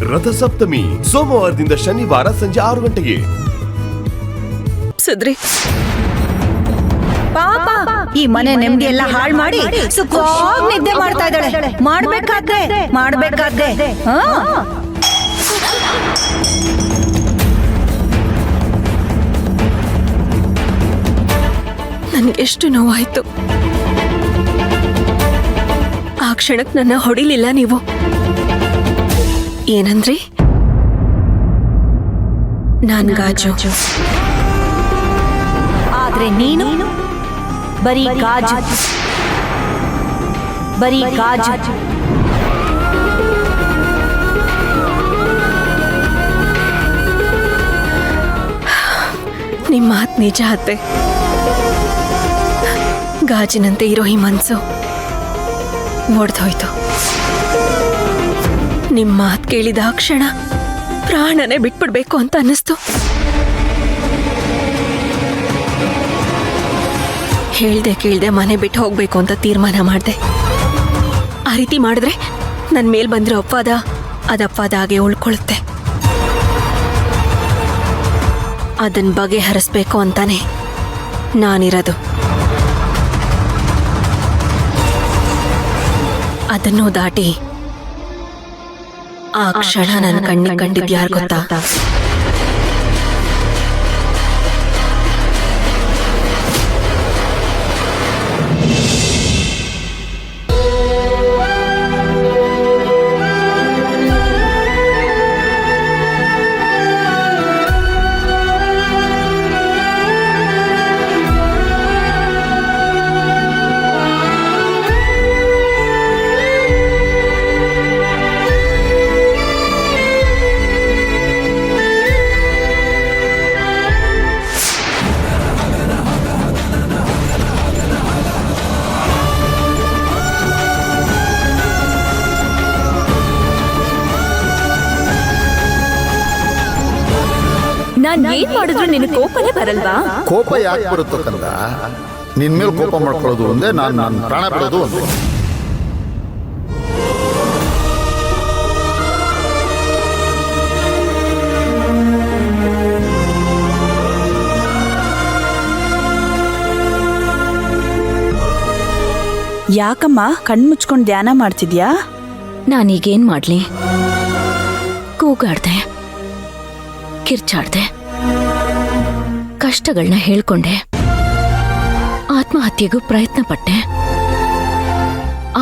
ರಥಸಪ್ತಮಿ ಸೋಮವಾರದಿಂದ ಶನಿವಾರ ಸಂಜೆ 6 ಗಂಟೆಗೆ. ಸದ್ರಿ ಪಾಪ ಈ ಮನೆ ನೆಮ್ಮದಿ ಎಲ್ಲ ಹಾಳು ಮಾಡಿ ಸುಖವಾಗಿ ನಿದ್ದೆ ಮಾಡ್ತಾ ಇದ್ದಾಳೆ. ಮಾಡ್ಬೇಕಾದ್ರೆ ನನಗೆಷ್ಟು ನೋವಾಯ್ತು. ಆ ಕ್ಷಣಕ್ಕೆ ನನ್ನ ಹೊಡಿಲಿಲ್ಲ ನೀವು. ಏನಂದ್ರಿ? ನಾನ್ ಗಾಜು. ಆದ್ರೆ ನೀನು ಬರೀ ಗಾಜು. ನಿಮ್ಮ ಮಾತು ನಿಜ ಅತ್ತೆ. ಗಾಜಿನಂತೆ ಇರೋ ಈ ಮನ್ಸು ಒಡ್ದೋಯ್ತು. ನಿಮ್ಮ ಮಾತು ಕೇಳಿದ ಕ್ಷಣ ಪ್ರಾಣನೇ ಬಿಟ್ಬಿಡ್ಬೇಕು ಅಂತ ಅನ್ನಿಸ್ತು. ಕೇಳ್ದೆ ಮನೆ ಬಿಟ್ಟು ಹೋಗ್ಬೇಕು ಅಂತ ತೀರ್ಮಾನ ಮಾಡಿದೆ. ಆ ರೀತಿ ಮಾಡಿದ್ರೆ ನನ್ನ ಮೇಲ್ ಬಂದಿರೋ ಅಪವಾದ ಹಾಗೆ ಉಳ್ಕೊಳ್ಳುತ್ತೆ. ಅದನ್ನ ಬಗೆಹರಿಸ್ಬೇಕು ಅಂತಾನೆ ನಾನಿರೋದು. ಅದನ್ನು ದಾಟಿ ಆ ಕ್ಷಣ ನನ್ನ ಕಣ್ಣಿಗೆ ಕಂಡಿದ್ಯಾರು ಗೊತ್ತಾ? ನಾನ್ ಏನ್ ಮಾಡಿದ್ರು ನಿನ್ ಕೋಪನೇ ಬರಲ್ವಾ? ಕೋಪ ಯಾಕೆ ಬರುತ್ತೋ ಕಂದ? ನಿನ್ ಮೇಲೆ ಕೋಪ ಮಾಡ್ಕೊಳ್ಳೋದು ಒಂದೇ, ನಾನು ಪ್ರಾಣ ಬಿಡೋದು ಒಂದೇ. ಯಾಕಮ್ಮ ಕಣ್ಮುಚ್ಕೊಂಡು ಧ್ಯಾನ ಮಾಡ್ತಿದ್ಯಾ? ನಾನೀಗೇನ್ ಮಾಡ್ಲಿ? ಕೂಗಾಡ್ದೆ, ಕಿರ್ಚಾಡ್ದೆ, ಕಷ್ಟಗಳನ್ನ ಹೇಳ್ಕೊಂಡೆ, ಆತ್ಮಹತ್ಯೆಗೂ ಪ್ರಯತ್ನ ಪಟ್ಟೆ.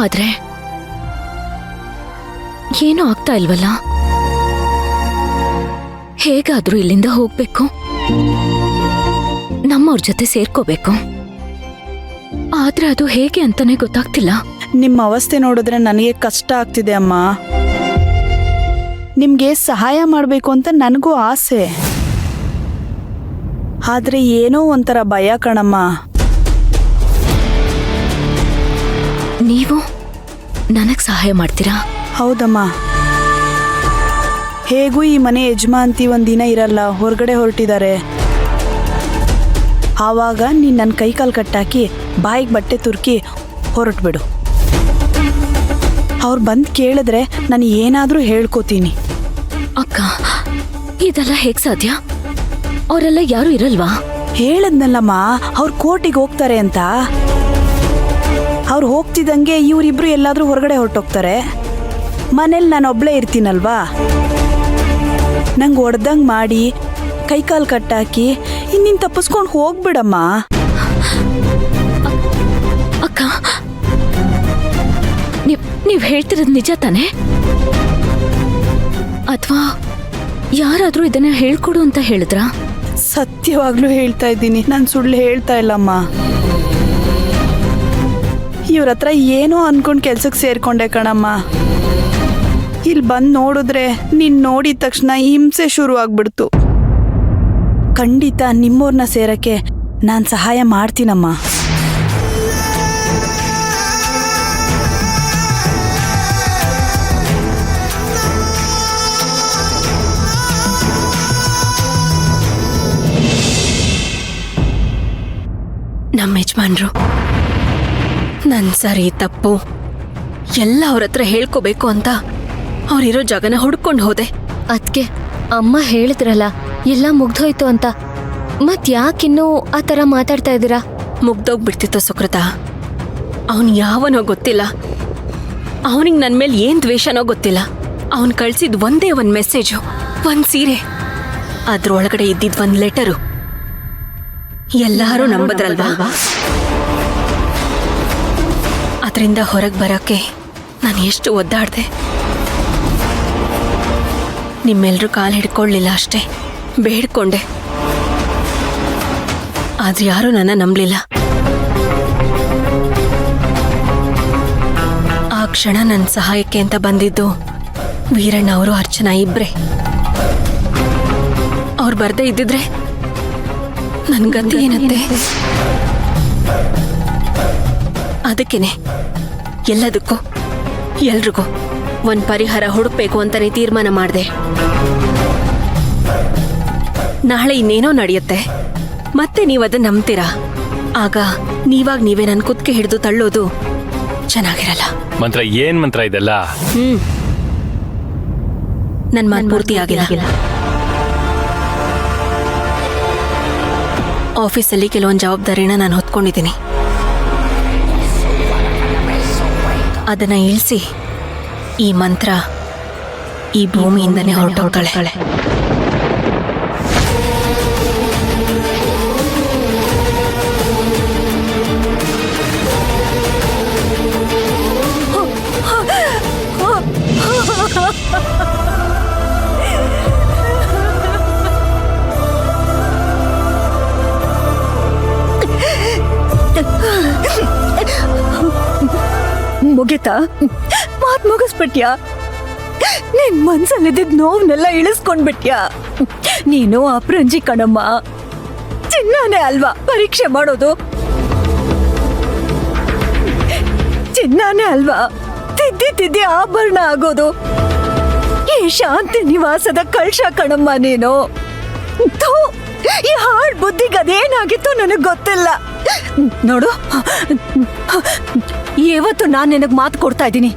ಆದ್ರೆ ಏನೂ ಆಗ್ತಾ ಇಲ್ವಲ್ಲ. ಹೇಗಾದ್ರೂ ಇಲ್ಲಿಂದ ಹೋಗ್ಬೇಕು, ನಮ್ಮವ್ರ ಜೊತೆ ಸೇರ್ಕೋಬೇಕು. ಆದ್ರೆ ಅದು ಹೇಗೆ ಅಂತಾನೆ ಗೊತ್ತಾಗ್ತಿಲ್ಲ. ನಿಮ್ಮ ಅವಸ್ಥೆ ನೋಡಿದ್ರೆ ನನಗೆ ಕಷ್ಟ ಆಗ್ತಿದೆ ಅಮ್ಮ. ನಿಮ್ಗೆ ಸಹಾಯ ಮಾಡಬೇಕು ಅಂತ ನನಗೂ ಆಸೆ. ಆದ್ರೆ ಏನೋ ಒಂಥರ ಭಯ ಕಣಮ್ಮ. ನೀವು ನನಗ್ ಸಹಾಯ ಮಾಡ್ತೀರಾ? ಹೌದಮ್ಮ. ಹೇಗೂ ಈ ಮನೆ ಯಜಮಾಂತಿ ಒಂದಿನ ಇರಲ್ಲ, ಹೊರಗಡೆ ಹೊರಟಿದ್ದಾರೆ. ಆವಾಗ ನೀನು ನನ್ನ ಕೈಕಾಲು ಕಟ್ಟಾಕಿ ಬಾಯಿಗೆ ಬಟ್ಟೆ ತುರ್ಕಿ ಹೊರಟ್ಬಿಡು. ಅವ್ರು ಬಂದು ಕೇಳಿದ್ರೆ ನಾನು ಏನಾದರೂ ಹೇಳ್ಕೋತೀನಿ. ಅಕ್ಕ, ಇದೆಲ್ಲ ಹೇಗ್ ಸಾಧ್ಯ? ಅವರೆಲ್ಲ ಯಾರು ಇರಲ್ವಾ? ಹೇಳದ್ನಲ್ಲಮ್ಮ, ಅವ್ರು ಕೋರ್ಟಿಗೆ ಹೋಗ್ತಾರೆ ಅಂತ. ಅವ್ರು ಹೋಗ್ತಿದ್ದಂಗೆ ಇವರಿಬ್ರು ಎಲ್ಲಾದ್ರೂ ಹೊರಗಡೆ ಹೊರಟೋಗ್ತಾರೆ. ಮನೇಲಿ ನಾನು ಒಬ್ಳೇ ಇರ್ತೀನಲ್ವಾ. ನಂಗೆ ಹೊಡೆದಂಗೆ ಮಾಡಿ ಕೈಕಾಲು ಕಟ್ಟಾಕಿ ಇನ್ನಿನ್ ತಪ್ಪಿಸ್ಕೊಂಡು ಹೋಗ್ಬಿಡಮ್ಮ. ಅಕ್ಕ, ನೀವ್ ಹೇಳ್ತಿರೋದು ನಿಜ ತಾನೆ? ಅಥವಾ ಯಾರಾದ್ರೂ ಇದನ್ನ ಹೇಳ್ಕೊಡು ಅಂತ ಹೇಳಿದ್ರಾ? ಸತ್ಯವಾಗ್ಲೂ ಹೇಳ್ತಾ ಇದ್ದೀನಿ, ನಾನು ಸುಳ್ಳು ಹೇಳ್ತಾ ಇಲ್ಲಮ್ಮ. ಇವ್ರ ಹತ್ರ ಏನೋ ಅನ್ಕೊಂಡು ಕೆಲ್ಸಕ್ಕೆ ಸೇರ್ಕೊಂಡೆ ಕಣಮ್ಮ. ಇಲ್ಲಿ ಬಂದು ನೋಡಿದ್ರೆ ನೀನ್ ನೋಡಿದ ತಕ್ಷಣ ಹಿಂಸೆ ಶುರು ಆಗ್ಬಿಡ್ತು. ಖಂಡಿತ ನಿಮ್ಮವ್ರನ್ನ ಸೇರಕ್ಕೆ ನಾನು ಸಹಾಯ ಮಾಡ್ತೀನಮ್ಮ. ನಮ್ಮ ಯಜಮಾನ್ರು ನನ್ ಸರಿ ತಪ್ಪು ಎಲ್ಲ ಅವ್ರ ಹತ್ರ ಹೇಳ್ಕೋಬೇಕು ಅಂತ ಅವ್ರಿರೋ ಜಾಗನ ಹುಡ್ಕೊಂಡು ಹೋದೆ. ಅದ್ಕೆ ಅಮ್ಮ ಹೇಳಿದ್ರಲ್ಲ ಎಲ್ಲ ಮುಗ್ದೋಯ್ತು ಅಂತ. ಮತ್ ಯಾಕಿನ್ನೂ ಆ ಥರ ಮಾತಾಡ್ತಾ ಇದ್ದೀರಾ? ಮುಗ್ದೋಗ್ಬಿಡ್ತಿತ್ತು ಸುಕೃತ. ಅವನು ಯಾವನೋ ಗೊತ್ತಿಲ್ಲ. ಅವನಿಗೆ ನನ್ನ ಮೇಲೆ ಏನ್ ದ್ವೇಷನೋ ಗೊತ್ತಿಲ್ಲ. ಅವನು ಕಳ್ಸಿದ್ ಒಂದೇ ಒಂದ್ ಮೆಸೇಜು, ಒಂದ್ ಸೀರೆ, ಅದ್ರೊಳಗಡೆ ಇದ್ದಿದ್ ಒಂದ್ ಲೆಟರು. ಎಲ್ಲರೂ ನಂಬದ್ರಲ್ವಾ? ಅದರಿಂದ ಹೊರಗೆ ಬರೋಕ್ಕೆ ನಾನು ಎಷ್ಟು ಒದ್ದಾಡ್ದೆ. ನಿಮ್ಮೆಲ್ರೂ ಕಾಲು ಹಿಡ್ಕೊಳ್ಳಿಲ್ಲ ಅಷ್ಟೇ, ಬೇಡ್ಕೊಂಡೆ. ಆದ್ರೆ ಯಾರೂ ನನ್ನ ನಂಬಲಿಲ್ಲ. ಆ ಕ್ಷಣ ನನ್ನ ಸಹಾಯಕ್ಕೆ ಅಂತ ಬಂದಿದ್ದು ವೀರಣ್ಣ ಅವರು, ಅರ್ಚನಾ ಇಬ್ರೆ. ಅವ್ರು ಬರ್ದೇ ಇದ್ದಿದ್ರೆ ನನ್ ಗತಿ ಏನಂತೆ. ಅದಕ್ಕೇನೆ ಎಲ್ಲದಕ್ಕೂ ಎಲ್ರಿಗೂ ಒಂದ್ ಪರಿಹಾರ ಹುಡುಕ್ಬೇಕು ಅಂತಾನೆ ತೀರ್ಮಾನ ಮಾಡಿದೆ. ನಾಳೆ ಇನ್ನೇನೋ ನಡೆಯುತ್ತೆ, ಮತ್ತೆ ನೀವು ಅದನ್ನ ನಂಬ್ತೀರಾ. ಆಗ ನೀವೇ ನನ್ ಕುತ್ತಿಗೆ ಹಿಡಿದು ತಳ್ಳೋದು ಚೆನ್ನಾಗಿರಲ್ಲ. ಮಂತ್ರ ಏನ್ ಮಂತ್ರ ಇದೆಲ್ಲ? ನನ್ ಮಾತು ಪೂರ್ತಿ ಆಗಿಲ್ಲ. ಆಫೀಸಲ್ಲಿ ಕೆಲವೊಂದು ಜವಾಬ್ದಾರಿನ ನಾನು ಹೊತ್ಕೊಂಡಿದ್ದೀನಿ. ಅದನ್ನ ಇಳಿಸಿ ಈ ಮಂತ್ರ ಈ ಭೂಮಿಯಿಂದನೇ ಹೊರಟೋಗ್ತಾಳೆ. ಮುಗಿತಾ? ಮಾತ್ ಮುಗಿಸ್ಬಿಟ್ಯಾ? ನಿನ್ ಮನ್ಸಲ್ಲಿದ್ದ ನೋವನ್ನೆಲ್ಲ ಇಳಿಸ್ಕೊಂಡ್ಬಿಟ್ಯಾ? ನೀನು ಅಪ್ರಂಜಿ ಕಣಮ್ಮ. ಚಿನ್ನನೇ ಅಲ್ವಾ ಪರೀಕ್ಷೆ ಮಾಡೋದು? ಚಿನ್ನನೇ ಅಲ್ವಾ ತಿದ್ದಿ ಆಭರಣ ಆಗೋದು? ಈ ಶಾಂತಿ ನಿವಾಸದ ಕಳ್ಶ ಕಣಮ್ಮ ನೀನು. ಥು, ಈ ಹಾಳ್ ಬುದ್ಧಿಗೆ ಅದೇನಾಗಿತ್ತು ನನಗ್ ಗೊತ್ತಿಲ್ಲ. ನೋಡು, ಇವತ್ತು ನಾನ್ ನಿನಗ್ ಮಾತು ಕೊಡ್ತಾ ಇದ್ದೀನಿ.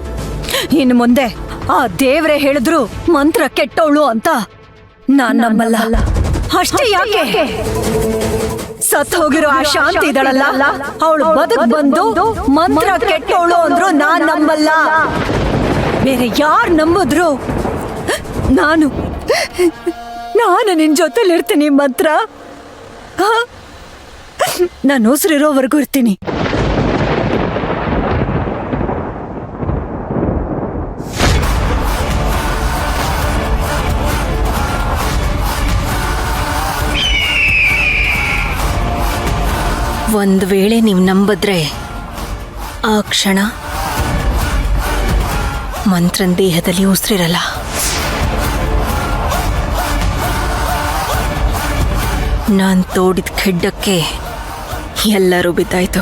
ಇನ್ನು ಮುಂದೆ ಆ ದೇವ್ರೆ ಹೇಳಿದ್ರು ಮಂತ್ರ ಕೆಟ್ಟವಳು ಅಂತ ನಾನ್ ನಂಬಲ್ಲ. ಅಷ್ಟೇ ಯಾಕೆ, ಸತ್ ಹೋಗಿರೋ ಆ ಶಾಂತಿ ಇದಳಲ್ಲ, ಅವಳು ಬದುಕ್ ಬಂದು ಮಂತ್ರ ಕೆಟ್ಟವಳು ಅಂದ್ರು ನಾನ್ ನಂಬಲ್ಲ. ಬೇರೆ ಯಾರು ನಂಬಿದ್ರು ನಾನು ನಿನ್ ಜೊತೆಲಿರ್ತೀನಿ. ಮಂತ್ರ ನಾನು ಉಸಿರಿರೋವರೆಗೂ ಇರ್ತೀನಿ. ಒಂದ್ ವೇಳೆ ನೀವು ನಂಬಿದ್ರೆ ಆ ಕ್ಷಣ ಮಂತ್ರನ್ ದೇಹದಲ್ಲಿ ಉಸಿರಿರಲ್ಲ. ನಾನ್ ತೋಡಿದ ಖೆಡ್ಡಕ್ಕೆ ಎಲ್ಲರೂ ಬಿದ್ದಾಯ್ತು.